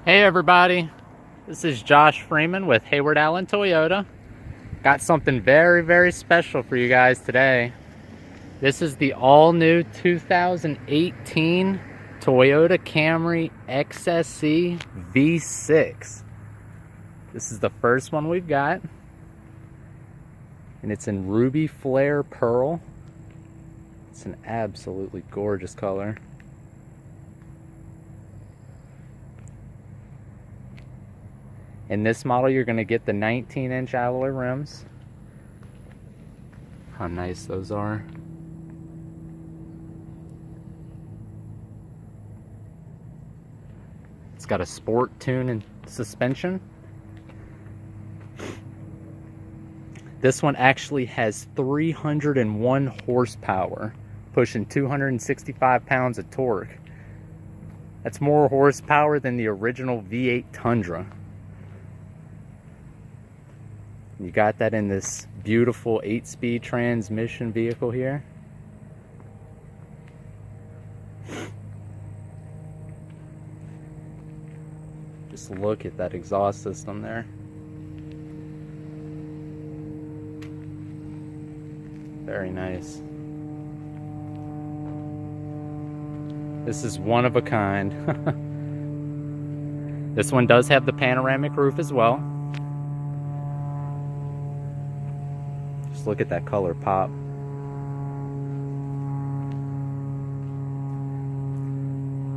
Hey everybody, this is Josh Freeman with Heyward Allen Toyota. Got something very special for you guys today. This is the all-new 2018 Toyota Camry XSE V6. This is the first one we've got, and it's in ruby flare pearl. It's an absolutely gorgeous color. In this model, you're going to get the 19-inch alloy rims. How nice those are. It's got a sport tune and suspension. This one actually has 301 horsepower, pushing 265 pounds of torque. That's more horsepower than the original V8 Tundra. You got that in this beautiful 8-speed transmission vehicle here. Just look at that exhaust system there. Very nice. This is one of a kind. This one does have the panoramic roof as well. Look at that color pop.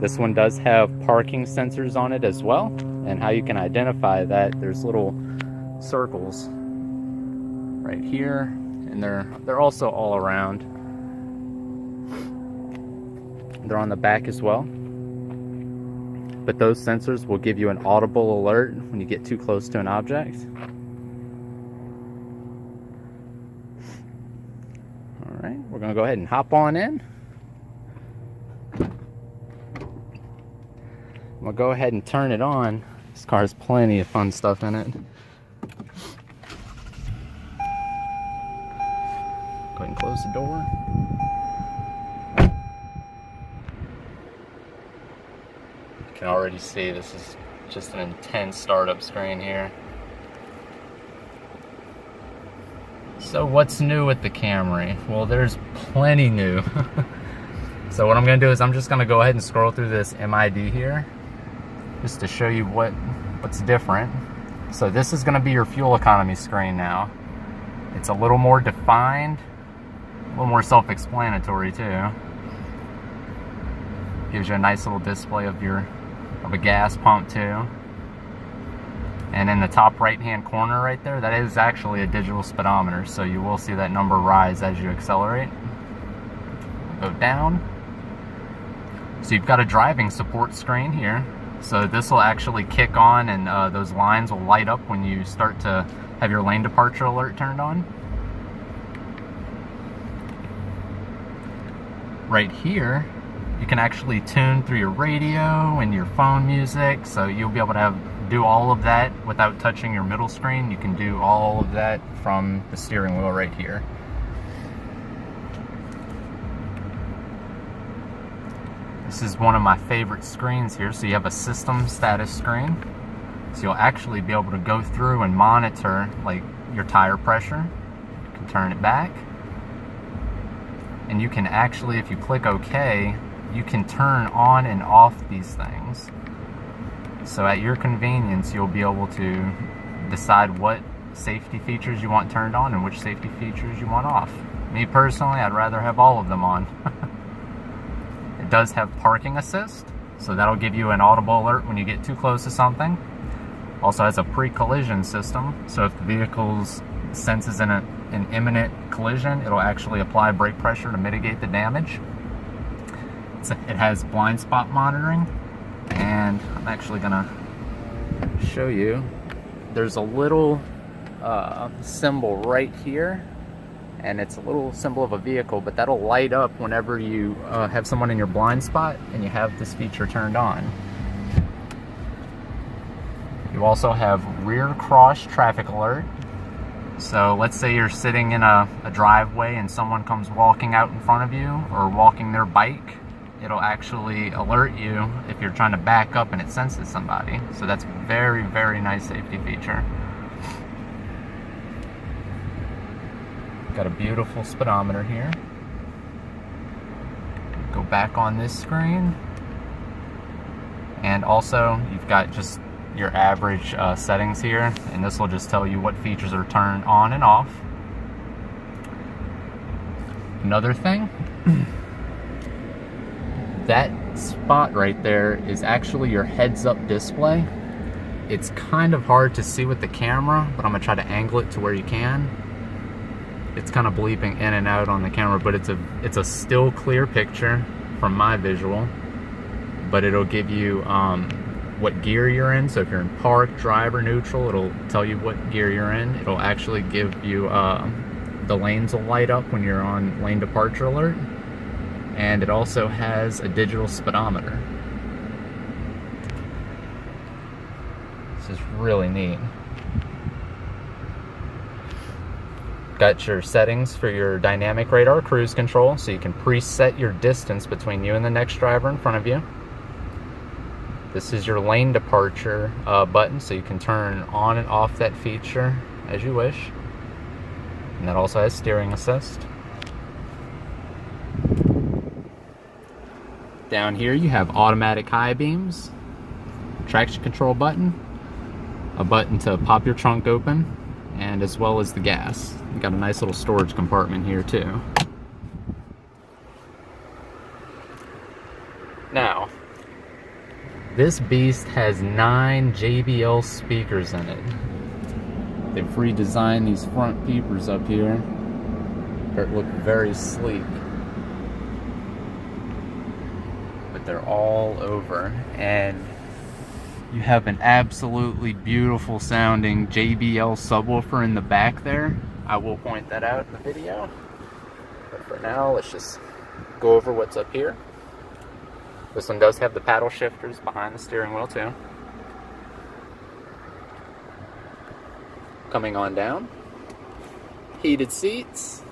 This one does have parking sensors on it as well, and how you can identify that, there's little circles right here, and they're also all around. They're on the back as well, but those sensors will give you an audible alert when you get too close to an object. Alright, we're going to go ahead and hop on in. We'll go ahead and turn it on. This car has plenty of fun stuff in it. Go ahead and close the door. You can already see this is just an intense startup screen here. So what's new with the Camry? Well, there's plenty new. So what I'm going to do is I'm just going to go ahead and scroll through this MID here, just to show you what's different. So this is going to be your fuel economy screen now. It's a little more defined, a little more self-explanatory too. Gives you a nice little display of a gas pump too. And in the top right hand corner right there, that is actually a digital speedometer, so you will see that number rise as you accelerate. Go down. So you've got a driving support screen here. So this will actually kick on, and those lines will light up when you start to have your lane departure alert turned on. Right here, you can actually tune through your radio and your phone music, so you'll be able to do all of that without touching your middle screen. You can do all of that from the steering wheel right here. This is one of my favorite screens here. So you have a system status screen. So you'll actually be able to go through and monitor like your tire pressure. You can turn it back. And you can actually, if you click OK, you can turn on and off these things. So at your convenience, you'll be able to decide what safety features you want turned on and which safety features you want off. Me personally, I'd rather have all of them on. It does have parking assist, so that'll give you an audible alert when you get too close to something. Also has a pre-collision system, so if the vehicle senses an imminent collision, it'll actually apply brake pressure to mitigate the damage. It has blind spot monitoring. And I'm actually gonna show you. There's a little symbol right here, and it's a little symbol of a vehicle, but that'll light up whenever you have someone in your blind spot and you have this feature turned on. You also have rear cross traffic alert. So let's say you're sitting in a driveway and someone comes walking out in front of you or walking their bike it'll actually alert you if you're trying to back up and it senses somebody. So that's very, very nice safety feature. Got a beautiful speedometer here. Go back on this screen. And also, you've got just your average settings here, and this will just tell you what features are turned on and off. Another thing, that spot right there is actually your heads-up display. It's kind of hard to see with the camera, but I'm gonna try to angle it to where you can. It's kind of bleeping in and out on the camera, but it's a still clear picture from my visual. But it'll give you what gear you're in. So if you're in park, drive, or neutral, it'll tell you what gear you're in. It'll actually give you the lanes will light up when you're on lane departure alert, and it also has a digital speedometer. This is really neat. Got your settings for your dynamic radar cruise control, so you can preset your distance between you and the next driver in front of you. This is your lane departure button, so you can turn on and off that feature as you wish. And that also has steering assist. Down here you have automatic high beams, traction control button, a button to pop your trunk open, and as well as the gas. You got a nice little storage compartment here too. Now, this beast has 9 JBL speakers in it. They've redesigned these front peepers up here that look very sleek. But they're all over, and you have an absolutely beautiful sounding JBL subwoofer in the back there. I will point that out in the video. But for now, let's just go over what's up here. This one does have the paddle shifters behind the steering wheel too. Coming on down, heated seats.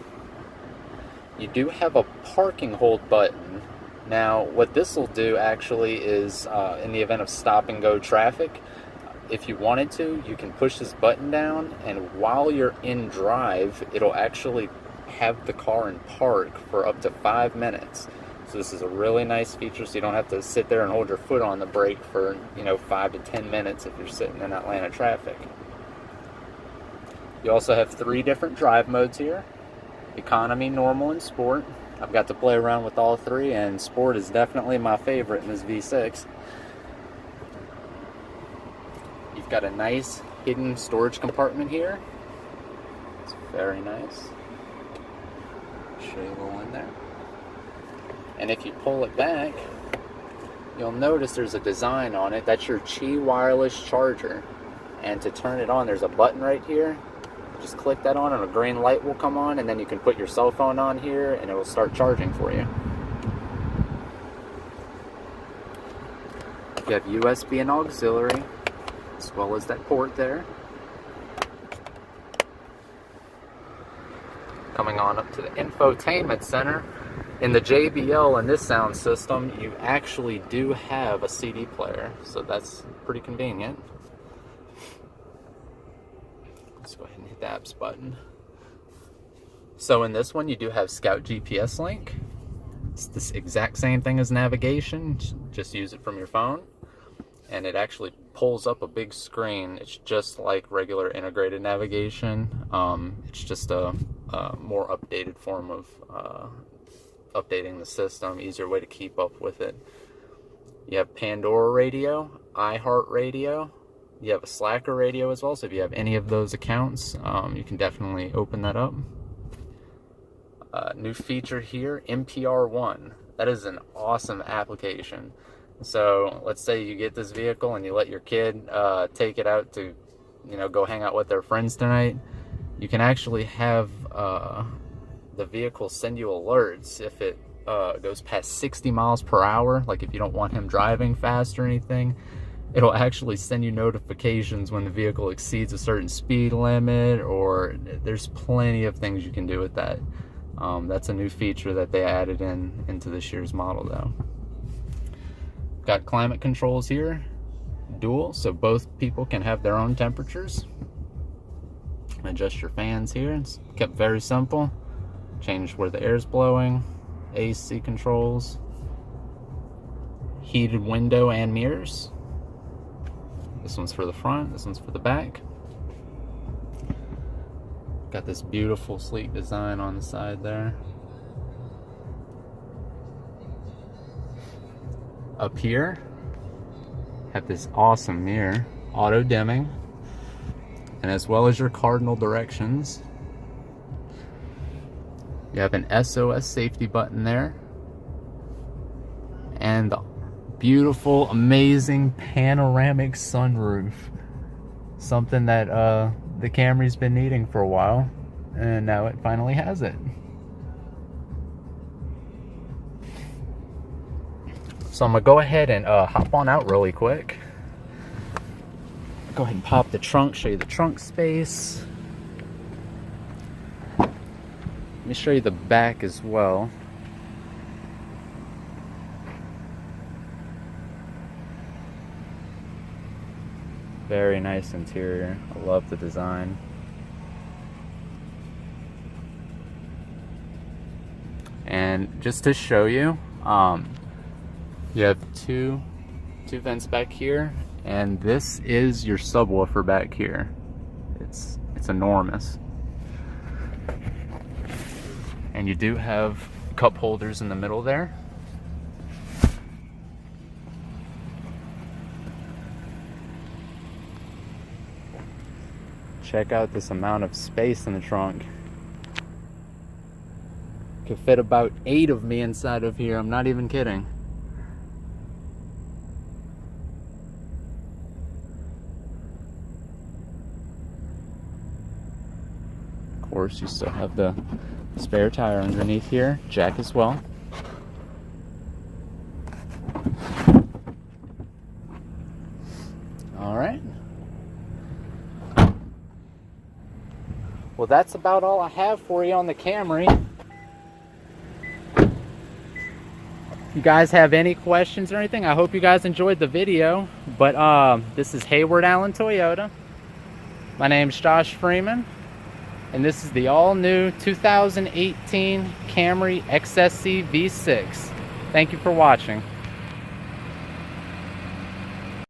You do have a parking hold button. Now, what this will do actually is, in the event of stop and go traffic, if you wanted to, you can push this button down, and while you're in drive, it'll actually have the car in park for up to 5 minutes. So this is a really nice feature, so you don't have to sit there and hold your foot on the brake for, 5 to 10 minutes if you're sitting in Atlanta traffic. You also have 3 different drive modes here: economy, normal, and sport. I've got to play around with all 3, and sport is definitely my favorite in this V6. You've got a nice hidden storage compartment here. It's very nice. Show you a little in there. And if you pull it back, you'll notice there's a design on it. That's your Qi wireless charger. And to turn it on, there's a button right here. Just click that on and a green light will come on, and then you can put your cell phone on here and it will start charging for you. You have USB and auxiliary, as well as that port there. Coming on up to the infotainment center. In the JBL and this sound system, you actually do have a CD player, so that's pretty convenient. Let's go ahead and hit the apps button. So in this one, you do have Scout GPS Link. It's this exact same thing as navigation, just use it from your phone. And it actually pulls up a big screen. It's just like regular integrated navigation. It's just a more updated form of updating the system, easier way to keep up with it. You have Pandora radio, iHeart radio. You have a Slacker radio as well, so if you have any of those accounts, you can definitely open that up. New feature here, NPR1. That is an awesome application. So let's say you get this vehicle and you let your kid take it out to, go hang out with their friends tonight. You can actually have the vehicle send you alerts if it goes past 60 miles per hour. Like if you don't want him driving fast or anything, it'll actually send you notifications when the vehicle exceeds a certain speed limit, or there's plenty of things you can do with that. That's a new feature that they added into this year's model though. Got climate controls here, dual, so both people can have their own temperatures. Adjust your fans here. It's kept very simple. Change where the air's blowing. AC controls. Heated window and mirrors. This one's for the front, this one's for the back. Got this beautiful sleek design on the side there. Up here, have this awesome mirror, auto dimming, and as well as your cardinal directions. You have an SOS safety button there, and the beautiful, amazing panoramic sunroof. Something that the Camry's been needing for a while, and now it finally has it. So I'm gonna go ahead and hop on out really quick. Go ahead and pop the trunk, show you the trunk space. Let me show you the back as well. Very nice interior. I love the design. And just to show you, you have two vents back here, and this is your subwoofer back here. It's enormous. And you do have cup holders in the middle there. Check out this amount of space in the trunk. Could fit about 8 of me inside of here, I'm not even kidding. Of course, you still have the spare tire underneath here, jack as well. All right. Well, that's about all I have for you on the Camry. If you guys have any questions or anything, I hope you guys enjoyed the video. But this is Heyward Allen Toyota. My name's Josh Freeman, and this is the all-new 2018 Camry XSE V6. Thank you for watching.